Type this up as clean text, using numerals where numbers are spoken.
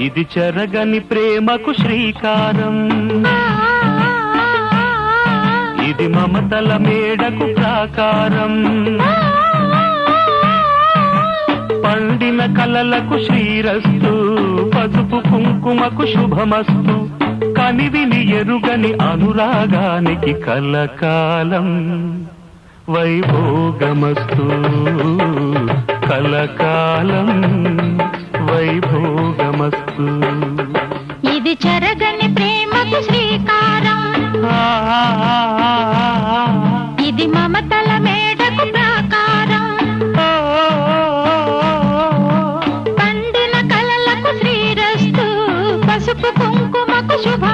ఇది చెరగని ప్రేమకు శ్రీకారం, ఇది మమతల మేడకు ప్రాకారం, పండిన కలలకు శ్రీరస్తు, పసుపు కుంకుమకు శుభమస్తు, కనివిని ఎరుగని అనురాగానికి కలకాలం వైభోగమస్తు, కలకాలం వైభోగమస్తు. ఇది చెరగని ప్రేమకు శ్రీకారం, ఇది మమతల మేడకు ప్రాకారం, పండిన కలలకు శ్రీరస్తు, పసుపు కుంకుమకు శుభ